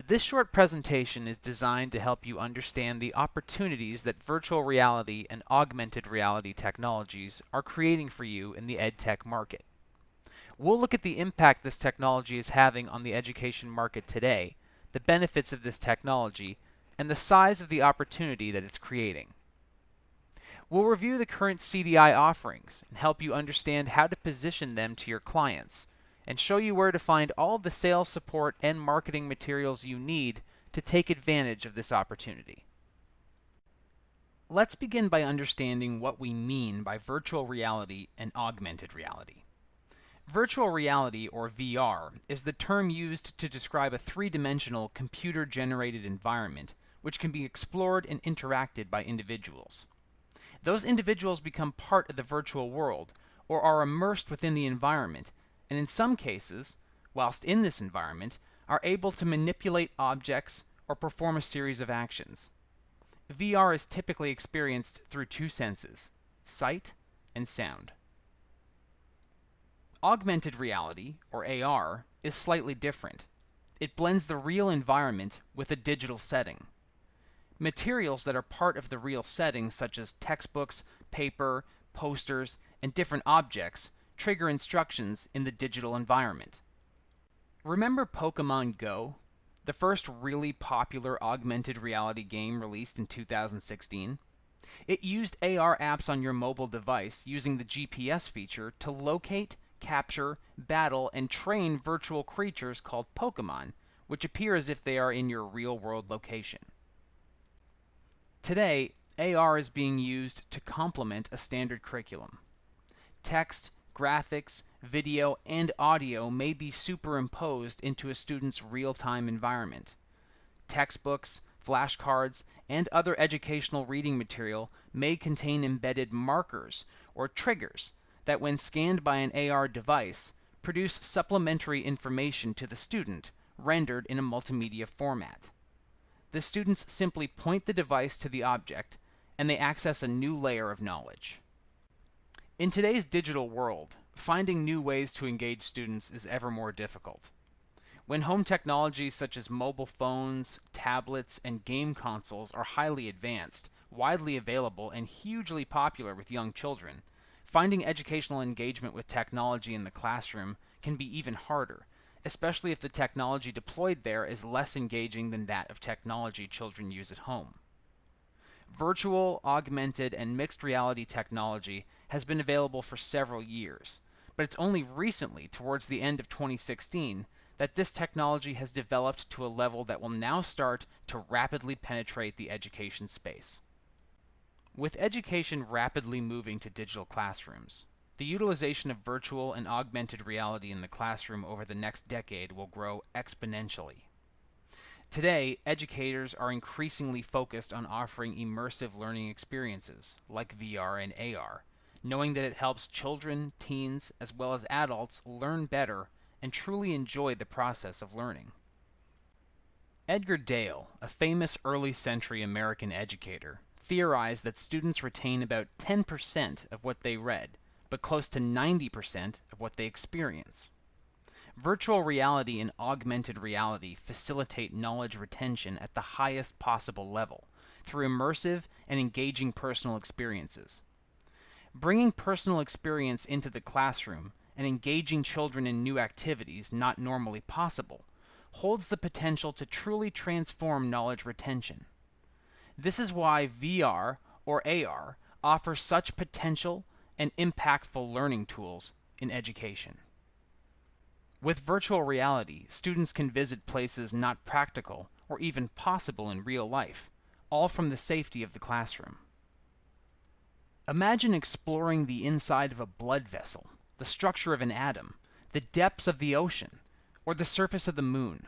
This short presentation is designed to help you understand the opportunities that virtual reality and augmented reality technologies are creating for you in the EdTech market. We'll look at the impact this technology is having on the education market today, the benefits of this technology, and the size of the opportunity that it's creating. We'll review the current CDI offerings and help you understand how to position them to your clients, and show you where to find all of the sales support and marketing materials you need to take advantage of this opportunity. Let's begin by understanding what we mean by virtual reality and augmented reality. Virtual reality, or VR, is the term used to describe a three-dimensional computer-generated environment which can be explored and interacted by individuals. Those individuals become part of the virtual world or are immersed within the environment, and in some cases, whilst in this environment, are able to manipulate objects or perform a series of actions. VR is typically experienced through two senses, sight and sound. Augmented reality, or AR, is slightly different. It blends the real environment with a digital setting. Materials that are part of the real setting, such as textbooks, paper, posters, and different objects, trigger instructions in the digital environment. Remember Pokemon Go, the first really popular augmented reality game released in 2016? It used AR apps on your mobile device using the GPS feature to locate, capture, battle, and train virtual creatures called Pokemon, which appear as if they are in your real-world location. Today, AR is being used to complement a standard curriculum. Text, graphics, video, and audio may be superimposed into a student's real-time environment. Textbooks, flashcards, and other educational reading material may contain embedded markers or triggers that, when scanned by an AR device, produce supplementary information to the student, rendered in a multimedia format. The students simply point the device to the object, and they access a new layer of knowledge. In today's digital world, finding new ways to engage students is ever more difficult. When home technologies such as mobile phones, tablets, and game consoles are highly advanced, widely available, and hugely popular with young children, finding educational engagement with technology in the classroom can be even harder, especially if the technology deployed there is less engaging than that of technology children use at home. Virtual, augmented, and mixed reality technology has been available for several years, but it's only recently, towards the end of 2016, that this technology has developed to a level that will now start to rapidly penetrate the education space. With education rapidly moving to digital classrooms, the utilization of virtual and augmented reality in the classroom over the next decade will grow exponentially. Today, educators are increasingly focused on offering immersive learning experiences, like VR and AR, knowing that it helps children, teens, as well as adults learn better and truly enjoy the process of learning. Edgar Dale, a famous early-century American educator, theorized that students retain about 10% of what they read, but close to 90% of what they experience. Virtual reality and augmented reality facilitate knowledge retention at the highest possible level through immersive and engaging personal experiences. Bringing personal experience into the classroom and engaging children in new activities not normally possible holds the potential to truly transform knowledge retention. This is why VR or AR offers such potential and impactful learning tools in education. With virtual reality, students can visit places not practical or even possible in real life, all from the safety of the classroom. Imagine exploring the inside of a blood vessel, the structure of an atom, the depths of the ocean, or the surface of the moon.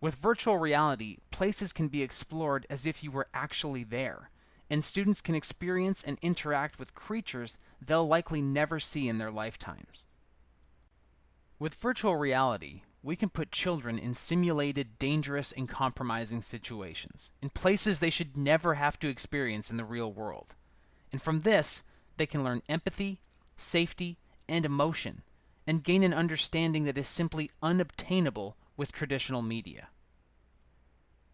With virtual reality, places can be explored as if you were actually there, and students can experience and interact with creatures they'll likely never see in their lifetimes. With virtual reality, we can put children in simulated, dangerous, and compromising situations, in places they should never have to experience in the real world. And from this, they can learn empathy, safety, and emotion, and gain an understanding that is simply unobtainable with traditional media.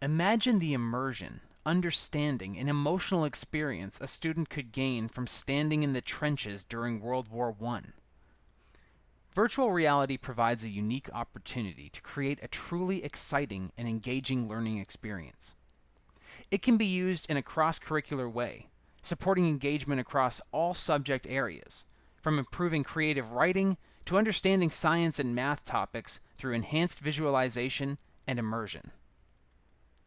Imagine the immersion, understanding, and emotional experience a student could gain from standing in the trenches during World War I. Virtual reality provides a unique opportunity to create a truly exciting and engaging learning experience. It can be used in a cross-curricular way, supporting engagement across all subject areas, from improving creative writing to understanding science and math topics through enhanced visualization and immersion.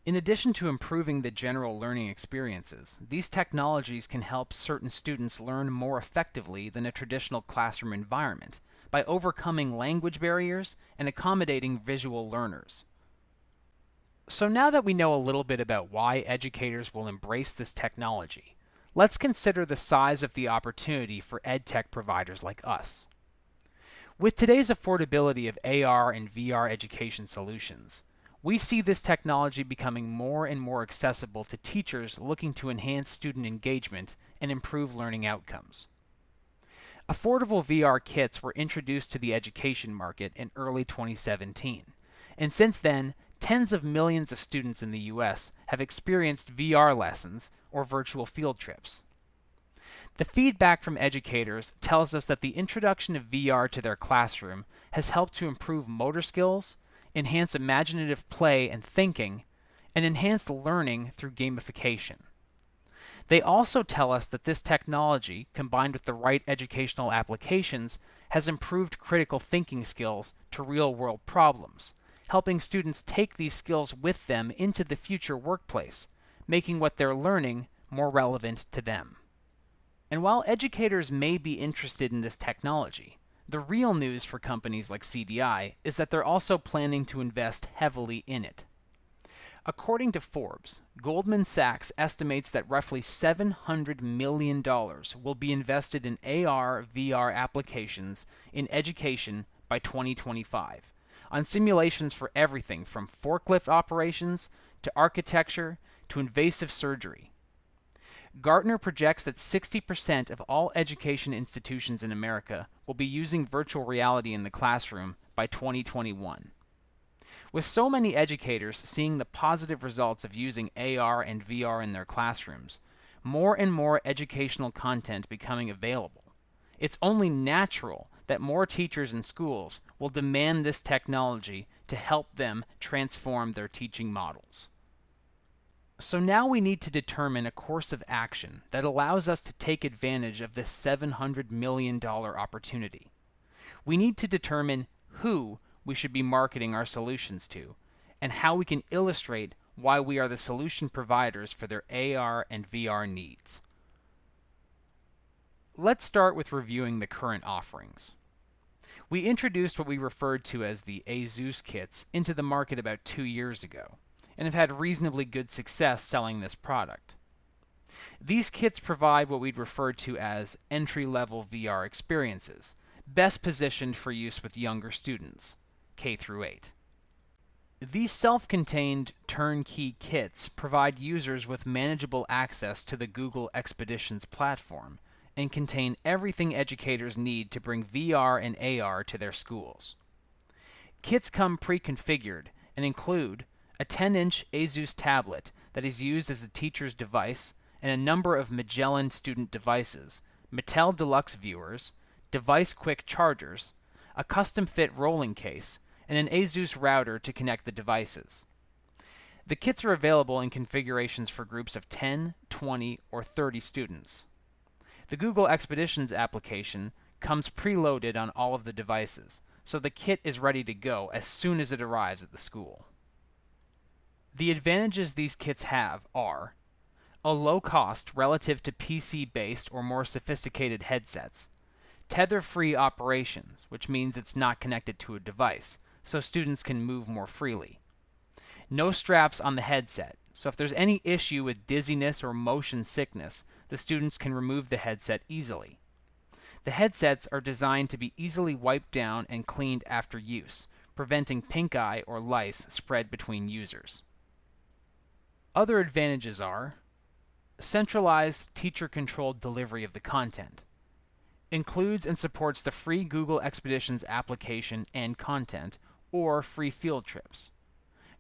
In addition to improving the general learning experiences, these technologies can help certain students learn more effectively than a traditional classroom environment by overcoming language barriers and accommodating visual learners. So now that we know a little bit about why educators will embrace this technology, let's consider the size of the opportunity for edtech providers like us. With today's affordability of AR and VR education solutions, we see this technology becoming more and more accessible to teachers looking to enhance student engagement and improve learning outcomes. Affordable VR kits were introduced to the education market in early 2017, and since then, tens of millions of students in the US have experienced VR lessons or virtual field trips. The feedback from educators tells us that the introduction of VR to their classroom has helped to improve motor skills, enhance imaginative play and thinking, and enhance learning through gamification. They also tell us that this technology, combined with the right educational applications, has improved critical thinking skills to real-world problems, helping students take these skills with them into the future workplace, making what they're learning more relevant to them. And while educators may be interested in this technology, the real news for companies like CDI is that they're also planning to invest heavily in it. According to Forbes, Goldman Sachs estimates that roughly $700 million will be invested in AR/VR applications in education by 2025, on simulations for everything from forklift operations to architecture to invasive surgery. Gartner projects that 60% of all education institutions in America will be using virtual reality in the classroom by 2021. With so many educators seeing the positive results of using AR and VR in their classrooms, more and more educational content becoming available, it's only natural that more teachers and schools will demand this technology to help them transform their teaching models. So now we need to determine a course of action that allows us to take advantage of this $700 million opportunity. We need to determine who we should be marketing our solutions to, and how we can illustrate why we are the solution providers for their AR and VR needs. Let's start with reviewing the current offerings. We introduced what we referred to as the ASUS kits into the market about 2 years ago, and have had reasonably good success selling this product. These kits provide what we'd refer to as entry-level VR experiences, best positioned for use with younger students, K through 8. These self-contained turnkey kits provide users with manageable access to the Google Expeditions platform and contain everything educators need to bring VR and AR to their schools. Kits come pre-configured and include a 10-inch ASUS tablet that is used as a teacher's device and a number of Magellan student devices, Mattel Deluxe viewers, device quick chargers, a custom-fit rolling case, and an ASUS router to connect the devices. The kits are available in configurations for groups of 10, 20, or 30 students. The Google Expeditions application comes preloaded on all of the devices, so the kit is ready to go as soon as it arrives at the school. The advantages these kits have are a low cost relative to PC-based or more sophisticated headsets, tether-free operations, which means it's not connected to a device, so students can move more freely. No straps on the headset, so if there's any issue with dizziness or motion sickness, the students can remove the headset easily. The headsets are designed to be easily wiped down and cleaned after use, preventing pink eye or lice spread between users. Other advantages are centralized teacher-controlled delivery of the content. Includes and supports the free Google Expeditions application and content, or free field trips.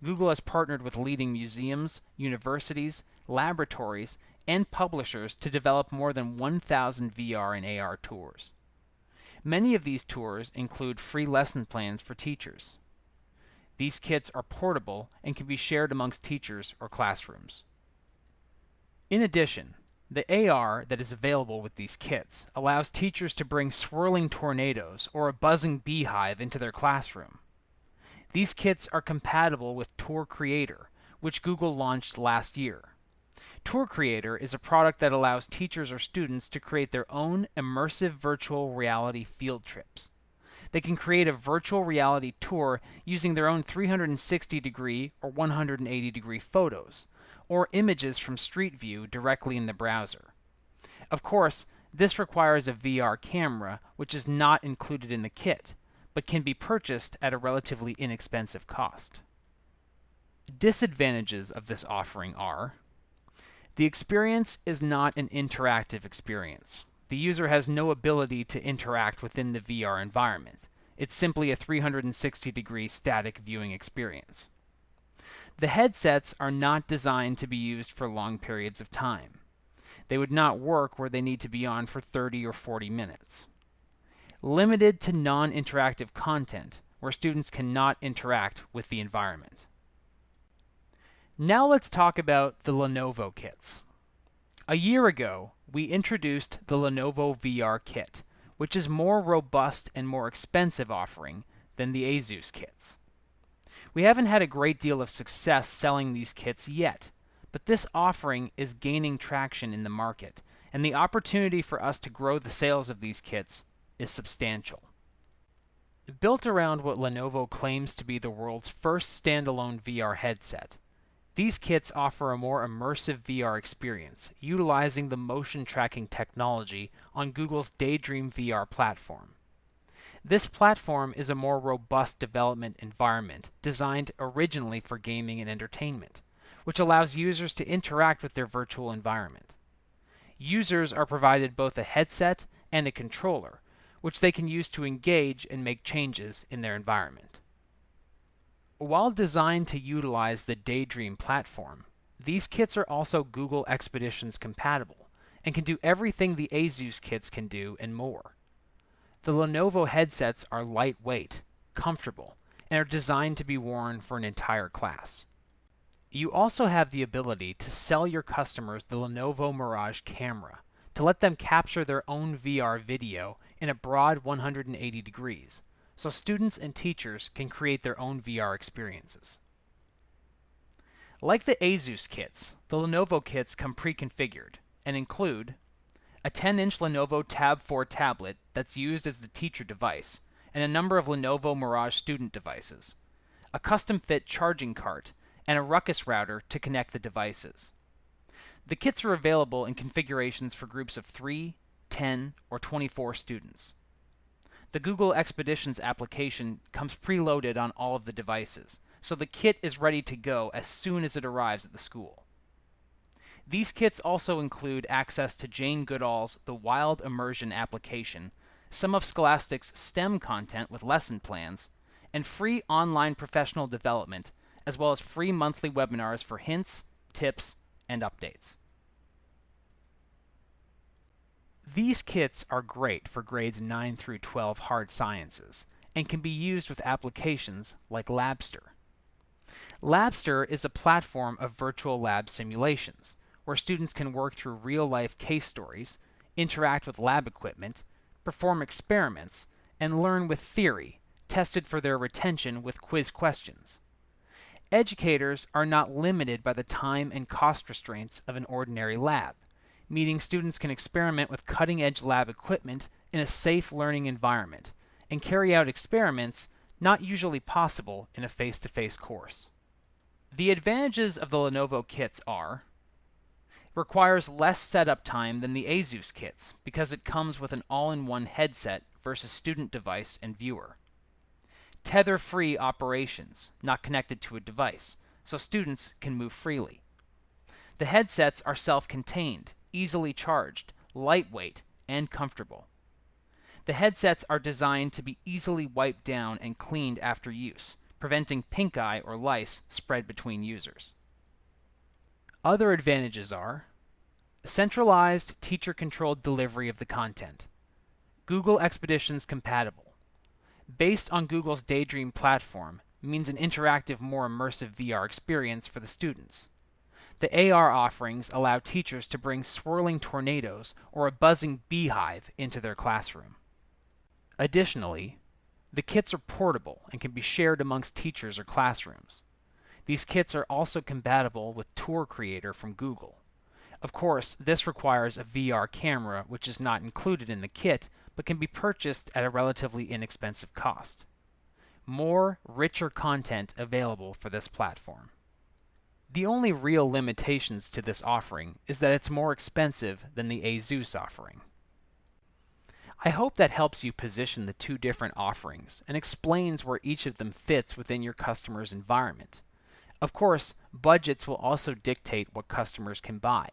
Google has partnered with leading museums, universities, laboratories, and publishers to develop more than 1,000 VR and AR tours. Many of these tours include free lesson plans for teachers. These kits are portable and can be shared amongst teachers or classrooms. In addition, the AR that is available with these kits allows teachers to bring swirling tornadoes or a buzzing beehive into their classroom. These kits are compatible with Tour Creator, which Google launched last year. Tour Creator is a product that allows teachers or students to create their own immersive virtual reality field trips. They can create a virtual reality tour using their own 360-degree or 180-degree photos, or images from Street View directly in the browser. Of course, this requires a VR camera, which is not included in the kit, but can be purchased at a relatively inexpensive cost. Disadvantages of this offering are: the experience is not an interactive experience. The user has no ability to interact within the VR environment. It's simply a 360-degree static viewing experience. The headsets are not designed to be used for long periods of time. They would not work where they need to be on for 30 or 40 minutes. Limited to non-interactive content, where students cannot interact with the environment. Now let's talk about the Lenovo kits. A year ago, we introduced the Lenovo VR kit, which is more robust and more expensive offering than the Asus kits. We haven't had a great deal of success selling these kits yet, but this offering is gaining traction in the market, and the opportunity for us to grow the sales of these kits is substantial. Built around what Lenovo claims to be the world's first standalone VR headset, these kits offer a more immersive VR experience, utilizing the motion tracking technology on Google's Daydream VR platform. This platform is a more robust development environment designed originally for gaming and entertainment, which allows users to interact with their virtual environment. Users are provided both a headset and a controller, which they can use to engage and make changes in their environment. While designed to utilize the Daydream platform, these kits are also Google Expeditions compatible and can do everything the Asus kits can do and more. The Lenovo headsets are lightweight, comfortable, and are designed to be worn for an entire class. You also have the ability to sell your customers the Lenovo Mirage camera to let them capture their own VR video in a broad 180 degrees, so students and teachers can create their own VR experiences. Like the Asus kits, the Lenovo kits come pre-configured and include a 10-inch Lenovo Tab 4 tablet that's used as the teacher device, and a number of Lenovo Mirage student devices, a custom-fit charging cart, and a Ruckus router to connect the devices. The kits are available in configurations for groups of 3, 10, or 24 students. The Google Expeditions application comes preloaded on all of the devices, so the kit is ready to go as soon as it arrives at the school. These kits also include access to Jane Goodall's The Wild Immersion application, some of Scholastic's STEM content with lesson plans, and free online professional development, as well as free monthly webinars for hints, tips, and updates. These kits are great for grades 9 through 12 hard sciences and can be used with applications like Labster. Labster is a platform of virtual lab simulations where students can work through real-life case stories, interact with lab equipment, perform experiments, and learn with theory, tested for their retention with quiz questions. Educators are not limited by the time and cost restraints of an ordinary lab, meaning students can experiment with cutting-edge lab equipment in a safe learning environment and carry out experiments not usually possible in a face-to-face course. The advantages of the Lenovo kits are: requires less setup time than the Asus kits because it comes with an all-in-one headset versus student device and viewer. Tether-free operations, not connected to a device, so students can move freely. The headsets are self-contained, easily charged, lightweight, and comfortable. The headsets are designed to be easily wiped down and cleaned after use, preventing pink eye or lice spread between users. Other advantages are centralized teacher-controlled delivery of the content, Google Expeditions compatible. Based on Google's Daydream platform means an interactive, more immersive VR experience for the students. The AR offerings allow teachers to bring swirling tornadoes or a buzzing beehive into their classroom. Additionally, the kits are portable and can be shared amongst teachers or classrooms. These kits are also compatible with Tour Creator from Google. Of course, this requires a VR camera, which is not included in the kit, but can be purchased at a relatively inexpensive cost. More, richer content available for this platform. The only real limitations to this offering is that it's more expensive than the ASUS offering. I hope that helps you position the two different offerings and explains where each of them fits within your customer's environment. Of course, budgets will also dictate what customers can buy.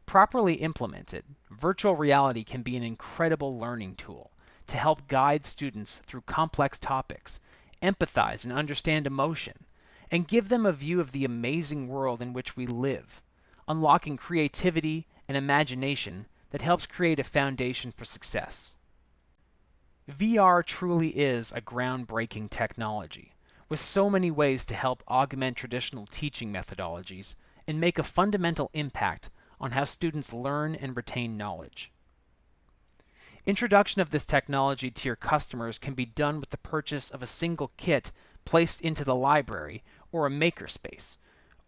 Properly implemented, virtual reality can be an incredible learning tool to help guide students through complex topics, empathize and understand emotion, and give them a view of the amazing world in which we live, unlocking creativity and imagination that helps create a foundation for success. VR truly is a groundbreaking technology, with so many ways to help augment traditional teaching methodologies and make a fundamental impact on how students learn and retain knowledge. Introduction of this technology to your customers can be done with the purchase of a single kit placed into the library or a makerspace,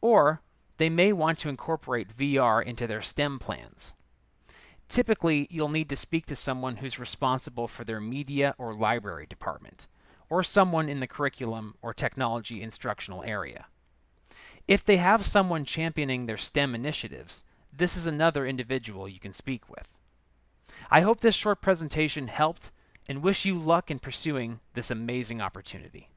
or they may want to incorporate VR into their STEM plans. Typically, you'll need to speak to someone who's responsible for their media or library department, or someone in the curriculum or technology instructional area. If they have someone championing their STEM initiatives, this is another individual you can speak with. I hope this short presentation helped and wish you luck in pursuing this amazing opportunity.